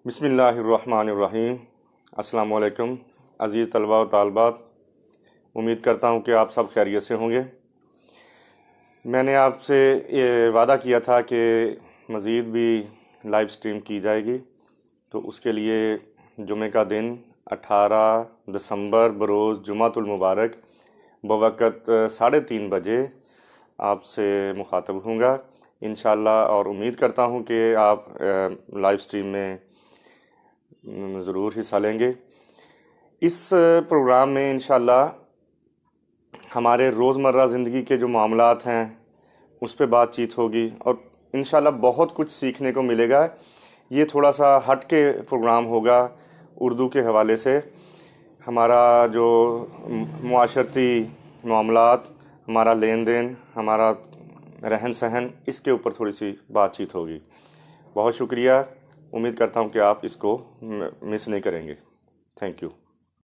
بسم اللہ الرحمن الرحیم۔ السلام علیکم عزیز طلباء و طالبات، امید کرتا ہوں کہ آپ سب خیریت سے ہوں گے۔ میں نے آپ سے یہ وعدہ کیا تھا کہ مزید بھی لائیو سٹریم کی جائے گی، تو اس کے لیے جمعہ کا دن 18 دسمبر بروز جمعۃ المبارک بوقت 3:30 بجے آپ سے مخاطب ہوں گا انشاءاللہ، اور امید کرتا ہوں کہ آپ لائیو سٹریم میں ضرور حصہ لیں گے۔ اس پروگرام میں انشاءاللہ ہمارے روزمرہ زندگی کے جو معاملات ہیں اس پہ بات چیت ہوگی، اور انشاءاللہ بہت کچھ سیکھنے کو ملے گا۔ یہ تھوڑا سا ہٹ کے پروگرام ہوگا اردو کے حوالے سے۔ ہمارا جو معاشرتی معاملات، ہمارا لین دین، ہمارا رہن سہن، اس کے اوپر تھوڑی سی بات چیت ہوگی۔ بہت شکریہ، امید کرتا ہوں کہ آپ اس کو مس نہیں کریں گے۔ Thank you.